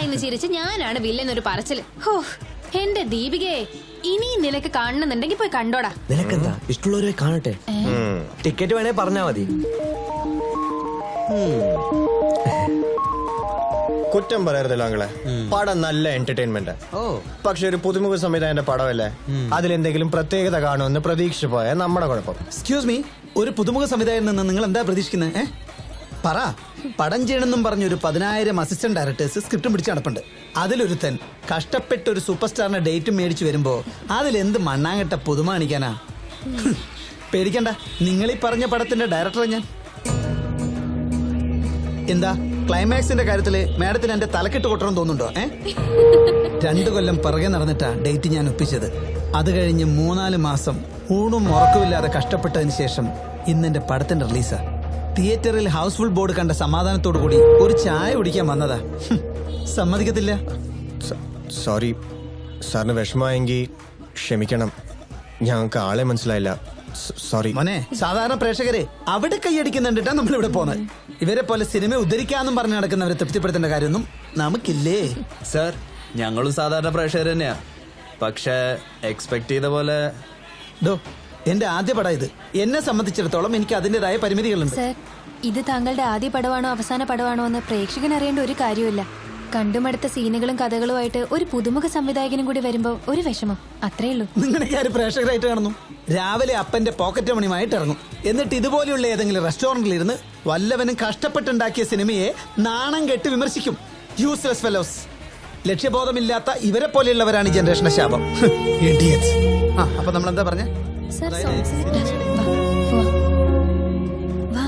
എന്ന് ചിരിച്ച് ഞാനാണ് വില്ലെന്നൊരു പറച്ചില്. ഹോ, എന്റെ ദീപികയെ ഇനിയും നിനക്ക് കാണണമെന്നുണ്ടെങ്കിൽ പോയി കണ്ടോടാ. നിനക്കെന്താ ഇഷ്ടമുള്ളവരെ കാണട്ടെ. ടിക്കറ്റ് വേണേ പറഞ്ഞാ മതി. കുറ്റം പറയരുതല്ലോ അങ്ങളെ, പടം നല്ല എന്റർടൈൻമെന്റ്. പക്ഷെ ഒരു പുതുമുഖ സംവിധായകന്റെ പടമല്ലേ, അതിലെന്തെങ്കിലും പ്രത്യേകത കാണുമെന്ന് പ്രതീക്ഷ പോയാൽ നമ്മുടെ കുഴപ്പം. എക്സ്ക്യൂസ് മീ, ഒരു പുതുമുഖ സംവിധായകൻ നിന്ന് നിങ്ങൾ എന്താ പ്രതീക്ഷിക്കുന്നത്? പറ. പടം ചെയ്യണമെന്നും പറഞ്ഞ ഒരു 10,000 അസിസ്റ്റന്റ് ഡയറക്ടേഴ്സ് സ്ക്രിപ്റ്റും പിടിച്ച് നടപ്പുണ്ട്. അതിലൊരുത്തൻ കഷ്ടപ്പെട്ട് ഒരു സൂപ്പർ സ്റ്റാറിന്റെ ഡേറ്റും മേടിച്ചു വരുമ്പോ അതിലെന്ത് മണ്ണാങ്കട്ട പുതുമ കാണിക്കാനാ? പേടിക്കണ്ട, നിങ്ങൾ ഈ പറഞ്ഞ പടത്തിന്റെ ഡയറക്ടറെ ഞാൻ. എന്താ ക്ലൈമാക്സിന്റെ കാര്യത്തില് മാഡത്തിന് എന്റെ തലക്കെട്ട് കൊട്ടണം തോന്നുന്നുണ്ടോ? 2 കൊല്ലം പിറകെ നടന്നിട്ടാ ഡേറ്റ് ഞാൻ ഒപ്പിച്ചത്. അത് കഴിഞ്ഞ് 3-4 മാസം ഊണും ഉറക്കമില്ലാതെ കഷ്ടപ്പെട്ടതിന് ശേഷം ഇന്നെന്റെ പടത്തിന്റെ റിലീസാ. തിയേറ്ററിൽ ഹൗസ്ഫുൾ ബോർഡ് കണ്ട സമാധാനത്തോടു കൂടി ഒരു ചായ കുടിക്കാൻ വന്നതാ. സമ്മതിക്കത്തില്ല. സോറി, സാറിന് വിഷമമായെങ്കിൽ ക്ഷമിക്കണം, ഞങ്ങൾക്ക് ആളെ മനസ്സിലായില്ല. സോറി മോനെ. സാധാരണ പ്രേക്ഷകരെ അവിടെ കൈയടിക്കുന്നുണ്ടിട്ടാ നമ്മളിവിടെ പോന്നത്. ഇവരെ പോലെ സിനിമ ഉദ്ധരിക്കാന്നും പറഞ്ഞ് നടക്കുന്നവരെ തൃപ്തിപ്പെടുത്തേണ്ട കാര്യമൊന്നും നമുക്കില്ലേ? സർ, ഞങ്ങളും സാധാരണ പ്രേക്ഷകർ തന്നെയാ. പക്ഷെ എക്സ്പെക്ട് ചെയ്ത പോലെ എന്റെ ആദ്യ പടം ഇത്. എന്നെ സംബന്ധിച്ചിടത്തോളം എനിക്ക് അതിന്റേതായ പരിമിതികളുണ്ട്. സർ, ഇത് താങ്കളുടെ ആദ്യ പടമാണോ അവസാന പടമാണോ എന്ന് പ്രേക്ഷകൻ അറിയേണ്ട ഒരു കാര്യമില്ല. കണ്ടുമടുത്ത സീനുകളും കഥകളുമായിട്ട് ഒരു പുതുമുഖ സംവിധായകനും കൂടി വരുമ്പോ ഒരു വിഷമം, അത്രേ ഉള്ളൂ. നിങ്ങളൊക്കെ ആര് പ്രേക്ഷകരായിട്ട് കാണുന്നു? രാവിലെ അപ്പന്റെ പോക്കറ്റ് മണിയുമായിട്ട് ഇറങ്ങും. എന്നിട്ട് ഇതുപോലെയുള്ള ഏതെങ്കിലും റെസ്റ്റോറന്റിൽ ഇരുന്ന് വല്ലവനും കഷ്ടപ്പെട്ടുണ്ടാക്കിയ സിനിമയെ നാണം കെട്ട് വിമർശിക്കും. Useless fellows. ലക്ഷ്യബോധമില്ലാത്ത ഇവരെ പോലെയുള്ളവരാണ് ഈ ജനറേഷന്റെ ശാപം. അപ്പൊ നമ്മൾ എന്താ പറഞ്ഞ? സർ, വാ.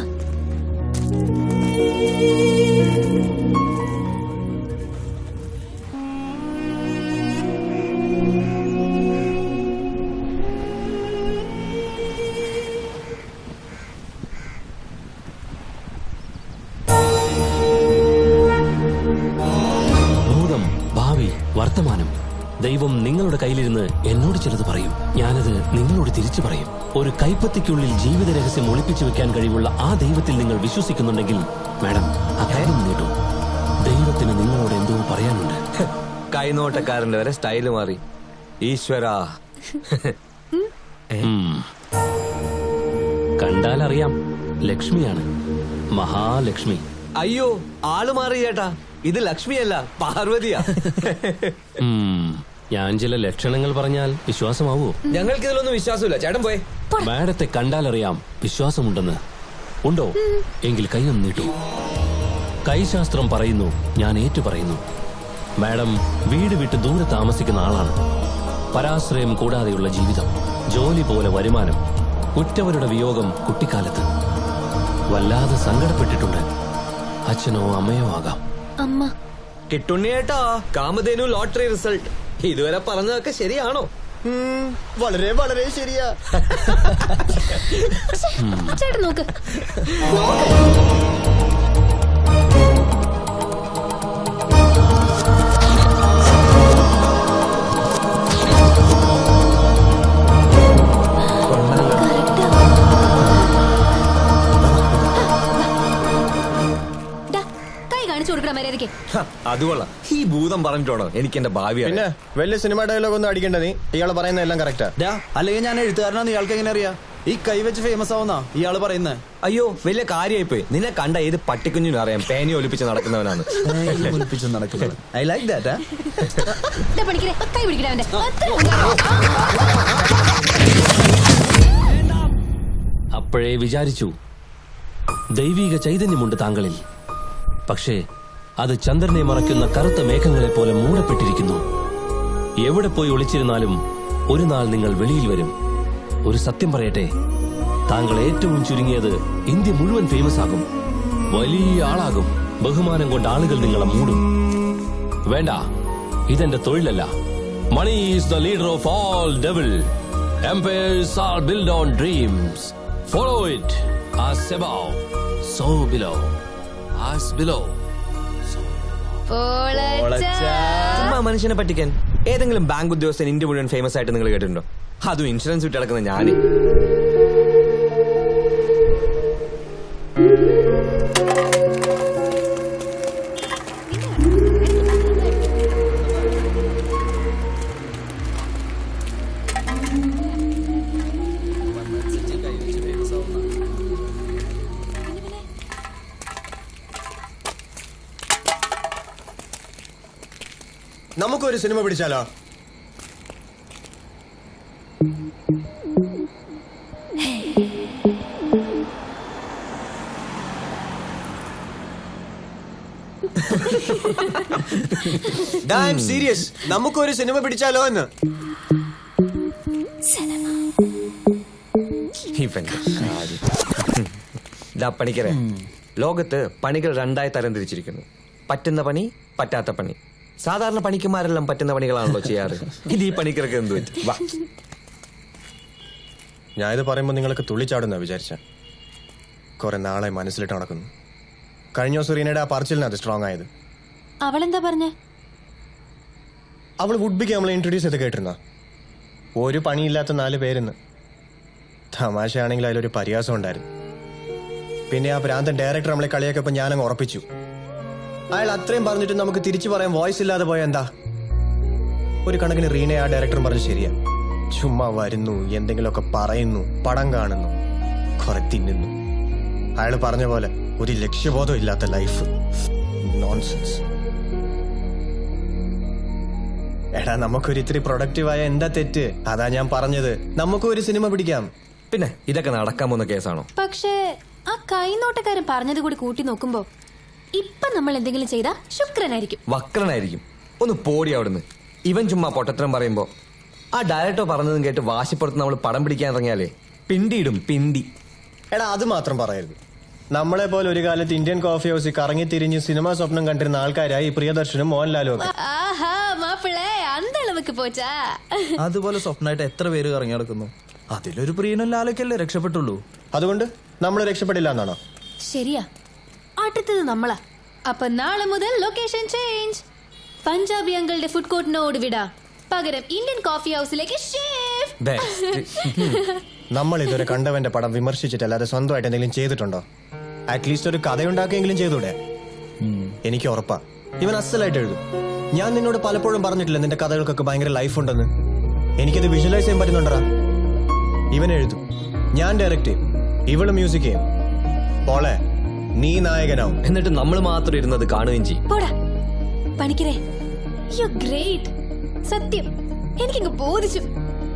ഭൂതം, ഭാവി, വർത്തമാനം. ദൈവം നിങ്ങളുടെ കയ്യിലിരുന്ന് എന്നോട് ചിലത് പറയും, ഞാനത് നിങ്ങളോട് തിരിച്ചു പറയും. ഒരു കൈപ്പത്തിക്കുള്ളിൽ ജീവിത രഹസ്യം ഒളിപ്പിച്ചു വെക്കാൻ കഴിവുള്ള ആ ദൈവത്തിൽ നിങ്ങൾ വിശ്വസിക്കുന്നുണ്ടെങ്കിൽ മാഡം അക്കാര്യം നേട്ടു. ദൈവത്തിന് നിങ്ങളോട് എന്തോ പറയാനുണ്ട്. കൈനോട്ടക്കാരന്റെ വരെ സ്റ്റൈല് മാറി. ഈശ്വരാ. കണ്ടാലറിയാം, ലക്ഷ്മിയാണ്, മഹാലക്ഷ്മി. അയ്യോ, ആള് മാറി ചേട്ടാ. ഇത് ലക്ഷ്മിയല്ല, പാർവതിയാ. ഞാൻ ചില ലക്ഷണങ്ങൾ പറഞ്ഞാൽ വിശ്വാസമാവോ? ഞങ്ങൾക്ക് ഇതിലൊന്നും വിശ്വാസമില്ല. ചേട്ടൻ പോയെ. മാഡത്തെ കണ്ടാലറിയാം വിശ്വാസമുണ്ടെന്ന്. ഉണ്ടോ? എങ്കിൽ കൈയൊന്ന് നീട്ടു. കൈശാസ്ത്രം പറയുന്നു, ഞാൻ ഏറ്റു പറയുന്നു. മാഡം വീട് വിട്ട് ദൂരെ താമസിക്കുന്ന ആളാണ്. പരാശ്രയം കൂടാതെയുള്ള ജീവിതം, ജോലി പോലെ വരുമാനം, ഉറ്റവരുടെ വിയോഗം കുട്ടിക്കാലത്ത്. വല്ലാതെ സങ്കടപ്പെട്ടിട്ടുണ്ട്. അച്ഛനോ അമ്മയോ ആകാം. അമ്മ. കിട്ടുണ്ണിയേട്ടാ, കാമധേനു ലോട്ടറി റിസൾട്ട്. ഇതുവരെ പറഞ്ഞതൊക്കെ ശരിയാണോ? വളരെ വളരെ ശരിയാ. ചേട്ടൻ നോക്ക്. അത് കൊള്ളാം. ഈ ഭൂതം പറഞ്ഞിട്ടാണോ എനിക്ക് എന്റെ ഭാവി? പിന്നെ വലിയ സിനിമ ഡയലോഗ് ഒന്നും അടിക്കേണ്ട നീ. ഇയാള് പറയുന്ന എല്ലാം കറക്റ്റാ. അല്ലെങ്കിൽ ഞാൻ എഴുത്തുകാരനാന്ന് ഇയാൾക്ക് എങ്ങനെ അറിയാം? ഈ കൈവച്ച് ഫേമസ് ആവുന്ന ഇയാള് പറയുന്നത്. അയ്യോ, വലിയ കാര്യമായിപ്പോയി. നിന്നെ കണ്ട ഏത് പട്ടിക്കുഞ്ഞിനും അറിയാം പേനി ഒലിപ്പിച്ച് നടക്കുന്നവനാണ്. I like that. അപ്പോഴേ വിചാരിച്ചു, ദൈവിക ചൈതന്യമുണ്ട് താങ്കളിൽ. പക്ഷേ അത് ചന്ദ്രനെ മറയ്ക്കുന്ന കറുത്ത മേഘങ്ങളെ പോലെ മൂടപ്പെട്ടിരിക്കുന്നു. എവിടെ പോയി ഒളിച്ചിരുന്നാലും ഒരു നാൾ നിങ്ങൾ വെളിയിൽ വരും. ഒരു സത്യം പറയട്ടെ, താങ്കൾ ഏറ്റവും ചുരുങ്ങിയത് ഇന്ത്യ മുഴുവൻ ഫേമസ് ആകും. വലിയ ആളാകും. ബഹുമാനം കൊണ്ട് ആളുകൾ നിങ്ങളെ മൂടും. വേണ്ട, ഇതെന്റെ തൊഴിലല്ല. Money is the leader of all devil. Empires are build on dreams. Follow it. As above, so below. As below. ചുമ്മാ മനുഷ്യനെ പറ്റിക്കാൻ. ഏതെങ്കിലും ബാങ്ക് ഉദ്യോഗസ്ഥൻ ഇന്ത്യ മുഴുവൻ ഫേമസ് ആയിട്ട് നിങ്ങൾ കേട്ടിട്ടുണ്ടോ? അതും ഇൻഷുറൻസ് വിട്ട് കിടക്കുന്ന ഞാന്. നമുക്കൊരു സിനിമ പിടിച്ചാലോ? സീരിയസ്, നമുക്കൊരു സിനിമ പിടിച്ചാലോ എന്ന്. പണിക്കരെ, ലോകത്ത് പണികൾ രണ്ടായി തരം തിരിച്ചിരിക്കുന്നു. പറ്റുന്ന പണി, പറ്റാത്ത പണി. സാധാരണ പണിക്കന്മാരെല്ലാം പറ്റുന്ന പണികളാണല്ലോ ചെയ്യാറ്. ഇത് ഈ പണിക്കർക്ക് എന്ത് പറ്റി? വാ. ഞാൻ ഇത് പറയുമ്പോൾ നിങ്ങൾക്ക് തുള്ളിച്ചാടുന്ന വിചാരിച്ച കുറെ നാളെ മനസ്സിലിട്ട് നടക്കുന്നു. കഴിഞ്ഞ ദിവസം റീനയുടെ ആ പറച്ചിലിനത് സ്ട്രോങ് ആയത്. അവളെന്താ പറഞ്ഞേ? അവൾ വുഡ്ബിക്ക് നമ്മളെ ഇൻട്രൊഡ്യൂസ് ചെയ്ത് കേട്ടിരുന്ന ഒരു പണിയില്ലാത്ത 4 പേരെന്ന്. തമാശയാണെങ്കിൽ അതിലൊരു പരിഹാസം ഉണ്ടായിരുന്നു. പിന്നെ ആ ഭ്രാന്തൻ ഡയറക്ടർ നമ്മളെ കളിയാക്കപ്പോൾ ഞാനങ്ങ് ഉറപ്പിച്ചു. അയാൾ അത്രയും പറഞ്ഞിട്ട് നമുക്ക് തിരിച്ചു പറയാൻ വോയിസ് ഇല്ലാതെ പോയ എന്താ? ഒരു കണക്കിന് റീനെ ആ ഡയറക്ടർ പറഞ്ഞ് ശരിയാ. ചുമ്മാ വരുന്നു, എന്തെങ്കിലുമൊക്കെ പറയുന്നു, പടം കാണുന്നു, കുറെ തിന്നുന്നു. അയാൾ പറഞ്ഞ പോലെ ഒരു ലക്ഷ്യബോധം ഇല്ലാത്ത ലൈഫ്. നോൺസെൻസ്. എടാ, നമുക്കൊരു ഇത്തിരി പ്രൊഡക്റ്റീവായ എന്താ തെറ്റ്? അതാ ഞാൻ പറഞ്ഞത്, നമുക്കും ഒരു സിനിമ പിടിക്കാം. പിന്നെ ഇതൊക്കെ നടക്കാൻ പോകുന്ന കേസാണോ? പക്ഷേ ആ കൈനോട്ടക്കാരൻ പറഞ്ഞത് കൂടി കൂട്ടി നോക്കുമ്പോ ഇപ്പൊ നമ്മൾ എന്തെങ്കിലും ചെയ്താ ശുക്രനായിരിക്കും. വക്രനായിരിക്കും. ഒന്ന് പോടി അവിടുന്ന്. ഇവൻ ചുമ്മാ പൊട്ടത്തരം പറയുമ്പോ ആ ഡയറക്ടർ പറഞ്ഞതും കേട്ട് വാശിപ്പുറത്ത് നമ്മൾ പടം പിടിക്കാൻ ഇറങ്ങിയാലേ പിണ്ടിയിടും, പിണ്ടി. എടാ, അത് മാത്രം പറയരുത്. നമ്മളെ പോലെ ഒരു കാലത്ത് ഇന്ത്യൻ കോഫി ഹൗസിൽ കറങ്ങി തിരിഞ്ഞ് സിനിമാ സ്വപ്നം കണ്ടിരുന്ന ആൾക്കാരായി പ്രിയദർശനും മോഹൻലാലും ഒക്കെ. ആഹാ മാപ്പിളേ, അന്ത അളവുക്ക് പോച്ചാ. അതുപോലെ സ്വപ്നമായിട്ട് എത്ര പേര് കറങ്ങി നടക്കുന്നു. അതിലൊരു പ്രിയനും ലാലൊക്കെയല്ലേ രക്ഷപ്പെട്ടുള്ളൂ. അതുകൊണ്ട് നമ്മൾ രക്ഷപ്പെടില്ല എന്നാണോ? ശരിയാ, അടുത്തത് നമ്മളാ. അപ്പൊ നാളെ മുതൽ ലൊക്കേഷൻ ചേഞ്ച്. പഞ്ചാബി അങ്കിളുടെ ഫുഡ് കോർട്ടിനോട് വിടാ, പകരം ഇന്ത്യൻ കോഫി ഹൗസിലേക്ക് ഷേഫ്. നമ്മൾ ഇതുവരെ കണ്ടവന്റെ പടം വിമർശിച്ചിട്ടല്ലാതെ സ്വന്തമായിട്ട് എന്തെങ്കിലും ചെയ്തിട്ടുണ്ടോ? അറ്റ്ലീസ്റ്റ് ഒരു കഥയുണ്ടാക്കിയെങ്കിലും ചെയ്തൂടെ? എനിക്ക് ഉറപ്പാ ഇവൻ അസലായിട്ട് എഴുതും. ഞാൻ നിന്നോട് പലപ്പോഴും പറഞ്ഞിട്ടില്ല നിന്റെ കഥകൾക്കൊക്കെ ഭയങ്കര ലൈഫ് ഉണ്ടെന്ന്. എനിക്കത് വിഷ്വലൈസ് ചെയ്യാൻ പറ്റുന്നുണ്ടടാ. ഇവൻ എഴുതും, ഞാൻ ഡയറക്റ്റ് ചെയ്യും, ഇവള് മ്യൂസിക് ചെയ്യും. പോളെ, നീ നായകനാവും. എന്നിട്ട് നമ്മൾ മാത്രം ഇരുന്നത് കാണുകയും ചെയ്യും. പോടാ പണിക്കരെ, യു ഗ്രേറ്റ്. സത്യം, എനിക്കങ്ങ് ബോധിച്ചു.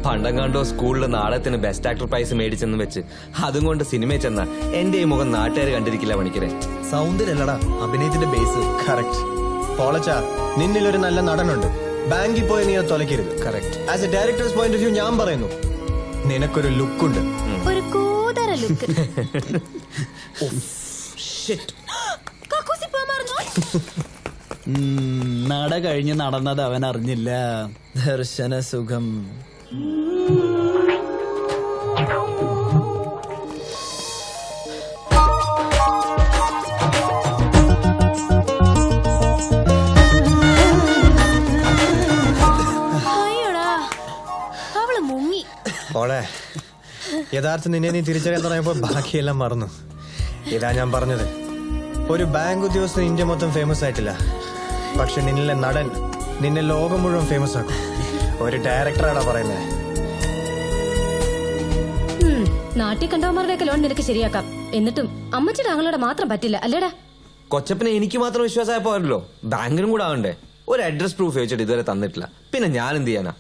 പണ്ടങ്ങാണ്ടോ സ്കൂളിൽ നാടകത്തിന് ബെസ്റ്റ് ആക്ടർ പ്രൈസ് മേടിച്ചെന്ന് വെച്ച് അതും കൊണ്ട് സിനിമയിൽ ചെന്ന എന്റെ ഈ മുഖം നാട്ടുകാർ കണ്ടിരിക്കില്ല പണിക്കരെ. സൗന്ദര്യല്ലടാ അഭിനയത്തിന്റെ ബേസ്. കറക്റ്റ്. പോളച്ചാ, നിന്നിലൊരു നല്ല നടനുണ്ട്. ബാങ്കിൽ പോയി നീ അത് തൊലക്കരുത്. Correct. As a director's point of view ഞാൻ പറയുന്നു, നിനക്കൊരു ലുക്കുണ്ട്. ഒരു കൂതറ ലുക്ക്. നട കഴിഞ്ഞ് നടന്നത് അവൻ അറിഞ്ഞില്ല. ദർശന സുഖം. അയ്യോടാ, അവള് മുങ്ങി. പോളെ, യഥാർത്ഥം നിന്നെ നീ തിരിച്ചറിയാൻ തുടങ്ങിയപ്പോൾ ബാക്കിയെല്ലാം മറന്നു. ഇതാ ഞാൻ പറഞ്ഞത്, ഒരു ബാങ്ക് ഉദ്യോഗസ്ഥൻ ഇന്ത്യ മൊത്തം ഫേമസ് ആയിട്ടില്ല, പക്ഷെ നിന്നിലെ നടൻ നിന്നെ ലോകം മുഴുവൻ ഫേമസ് ആക്കും. ഒരു ഡയറക്ടറാടാ പറയുന്നത്. നാട്ടിൽ കണ്ടവന്മാരുടെയൊക്കെ ലോൺ നിനക്ക് ശരിയാക്കാം. എന്നിട്ടും അമ്മച്ചിയുടെ ആങ്ങളോടെ മാത്രം പറ്റില്ല അല്ലേടാ? കൊച്ചപ്പനെ എനിക്ക് മാത്രം വിശ്വാസമായ പോരല്ലോ, ബാങ്കിനും കൂടെ ആവണ്ടേ. ഒരു അഡ്രസ് പ്രൂഫ് ചോദിച്ചിട്ട് ഇതുവരെ തന്നിട്ടില്ല. പിന്നെ ഞാൻ എന്ത് ചെയ്യാനാ?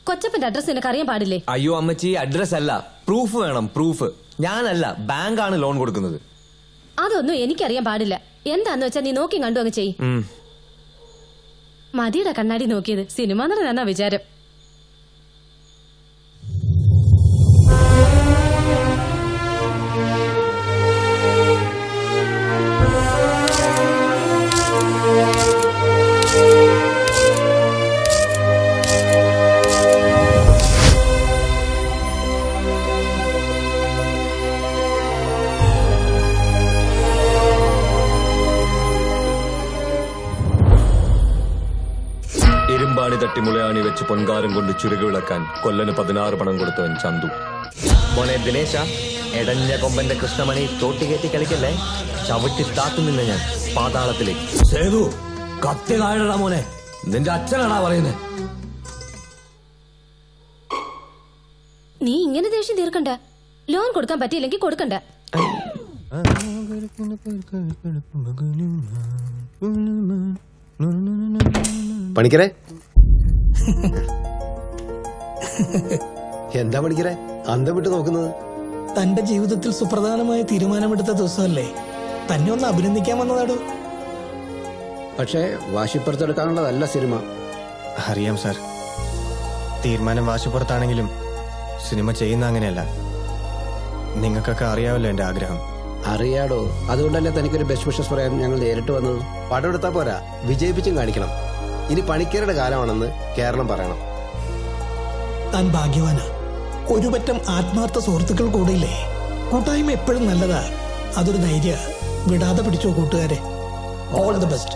കൊച്ചപ്പന്റെ അഡ്രസ് നിനക്ക് അറിയാൻ പാടില്ലേ? അയ്യോ അമ്മച്ചി, അഡ്രസ് അല്ല, പ്രൂഫ് വേണം. പ്രൂഫ്. ഞാനല്ല, ബാങ്കാണ് ലോൺ കൊടുക്കുന്നത്. അതൊന്നും എനിക്കറിയാൻ പാടില്ല. എന്താന്ന് വെച്ചാ നീ നോക്കി കണ്ടു അങ്ങ് ചെയ്. മതിയുടെ കണ്ണാടി നോക്കിയത് സിനിമ നടനാ വിചാരം. ഇരുമ്പാണി തട്ടി മുളയാണി വെച്ച് പൊൻകാരം കൊണ്ട് ചുരുക വിളക്കാൻ കൊല്ലന് 16 പണം കൊടുത്തവൻ ചന്തു. മോനെ ദിനേശ, എടഞ്ഞ കൊമ്പന്റെ കൃഷ്ണമണി തോട്ടികേറ്റി കളിക്കല്ലേ, ചവിട്ടി താത്തു നിന്ന ഞാൻ പാതാളത്തിലേക്ക്. സേതു, കത്തി താഴെടാ മോനെ, നിന്റെ അച്ഛനാണാ പറയുന്നത്. നീ ഇങ്ങനെ ദേഷ്യം തീർക്കണ്ട. ലോൺ കൊടുക്കാൻ പറ്റിയില്ലെങ്കിൽ കൊടുക്കണ്ട. പണിക്കരെ, എന്താ പണിക്കരെ അന്തം വിട്ട് നോക്കുന്നത്? തന്റെ ജീവിതത്തിൽ സുപ്രധാനമായ തീരുമാനമെടുത്ത ദിവസമല്ലേ, തന്നെ ഒന്ന് അഭിനന്ദിക്കാൻ വന്നതാടോ. പക്ഷേ വാശിപ്പുറത്തെടുക്കാനുള്ളതല്ല സിനിമ. അറിയാം സാർ, തീരുമാനം വാശിപ്പുറത്താണെങ്കിലും സിനിമ ചെയ്യുന്ന അങ്ങനെയല്ല. നിങ്ങൾക്കൊക്കെ അറിയാമല്ലോ എൻ്റെ ആഗ്രഹം. അറിയാടോ, അതുകൊണ്ടല്ലേ തനിക്കൊരു ബെസ്റ്റ് വിഷസ് പറയാൻ ഞങ്ങൾ നേരിട്ട് വന്നത്. പടം എടുത്താ പോരാ, വിജയിപ്പിച്ചും കാണിക്കണം. ഇനി പണിക്കരുടെ കാലമാണെന്ന് കേരളം പറയണം. താൻ ഭാഗ്യവാനാ. ഒരു പറ്റം ആത്മാർത്ഥ സുഹൃത്തുക്കൾ കൂടെയില്ലേ. കൂട്ടായ്മ എപ്പോഴും നല്ലതാ. അതൊരു ധൈര്യ. വിടാതെ പിടിച്ചോ കൂട്ടുകാരെ. All the best.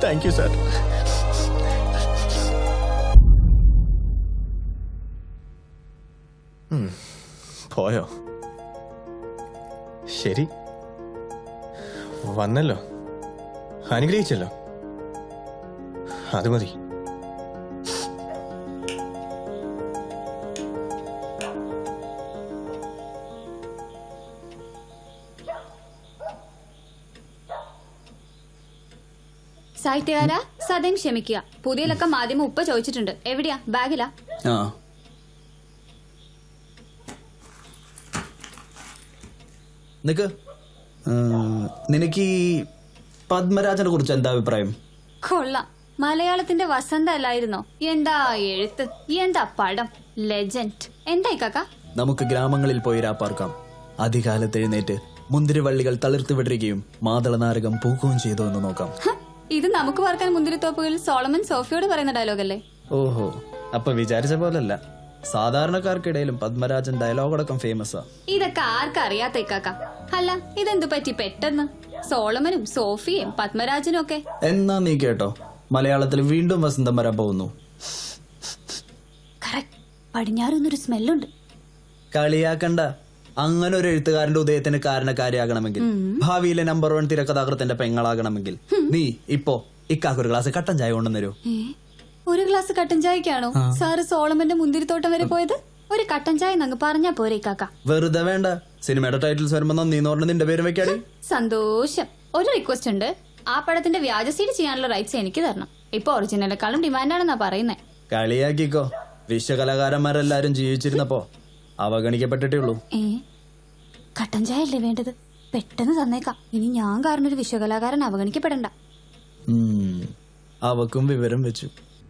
Thank you sir. പോയോ? ശരി, വന്നല്ലോ, അനുഗ്രഹിച്ചല്ലോ, അത് മതി. സാഹിത്യകാര, സദയം ക്ഷമിക്കുക. പുതിയ ലക്കം ആദ്യം ഉപ്പ ചോദിച്ചിട്ടുണ്ട്. എവിടെയാ? ബാഗിലാ? ആ നിക്ക്. നിനക്ക് ഈ പത്മരാജനെ കുറിച്ച് എന്താ അഭിപ്രായം? കൊള്ളാം. മലയാളത്തിന്റെ വസന്ത അല്ലായിരുന്നോ? എന്താ എഴുത്ത്, എന്താ പടം, ലെജൻഡ്. എന്തായി കാക്ക? നമുക്ക് ഗ്രാമങ്ങളിൽ പോയി രാപ്പാർക്കാം. അധികാലത്ത് എഴുന്നേറ്റ് മുന്തിരിവള്ളികൾ തളിർത്ത് വിടരുകയും മാതളനാരകം പൂക്കുകയും ചെയ്തോ എന്ന് നോക്കാം. ഇത് നമുക്ക് പറക്കാൻ മുന്തിരിത്തോപ്പുകളിൽ സോളമൻ സോഫിയോട് പറയുന്ന ഡയലോഗല്ലേ? ഓഹോ, അപ്പൊ വിചാരിച്ച പോലല്ല. സാധാരണക്കാർക്കിടയിലും പത്മരാജൻ ഡയലോഗടക്കം ഫേമസാ. ഇതൊക്കെ ആർക്കറിയാത്ത കാക്ക? അല്ല, ഇതെന്തു പറ്റി പെട്ടെന്ന്? സോളമനും സോഫിയും പത്മരാജനും ഒക്കെ. എന്നാ നീ കേട്ടോ, മലയാളത്തിൽ വീണ്ടും വസന്തം വരാൻ പോകുന്നു. പടിഞ്ഞാറൊന്നൊരു സ്മെല്ലുണ്ട്. കളിയാക്കണ്ട. അങ്ങനെ ഒരു എഴുത്തുകാരന്റെ ഉദയത്തിന് കാരണക്കാരിയാകണമെങ്കിൽ, ഭാവിയിലെ നമ്പർ 1 തിരക്കഥാകൃത്തിന്റെ പെങ്ങളാകണമെങ്കിൽ നീ ഇപ്പോ ഇക്കാക്കൊരു ഗ്ലാസ് കട്ടൻ ചായ കൊണ്ടുവന്നരൂ. ഒരു ഗ്ലാസ് കട്ടൻ ചായക്കാണോ സാറ് സോളമന്റെ മുന്തിരിത്തോട്ടം വരെ പോയത്? ഒരു കട്ടൻ ചായ നങ്ങ് പറഞ്ഞാ പോരെ കാക്ക? വെറുതെ വേണ്ട. സിനിമയുടെ ടൈറ്റിൽസ് വരുമ്പോ നന്ദിന്ന് പറഞ്ഞ് നിന്റെ പേര് വെക്കാടി. സന്തോഷം. ഒരു റിക്വസ്റ്റ് ഉണ്ട്. ആ പടത്തിന്റെ വ്യാജ സീഡ് ചെയ്യാനുള്ള റൈറ്റ്സ് എനിക്ക് തരണം. ഇപ്പൊ ഒറിജിനലിനെക്കാളും ഡിമാൻഡാണെന്നാ പറയുന്നേ. കളിയാക്കിക്കോ. വിശ്വകലാകാരന്മാരെല്ലാരും ജീവിച്ചിരുന്നപ്പോ അവഗണിക്കപ്പെട്ടിട്ടേ ഉള്ളൂ. കട്ടൻ ചായ അല്ലേ വേണ്ടത്? പെട്ടെന്ന് തന്നേക്കാം. ഇനി ഞാൻ കാരണം ഒരു വിശ്വകലാകാരൻ അവഗണിക്കപ്പെടണ്ട. അവക്കും വിവരം വെച്ചു.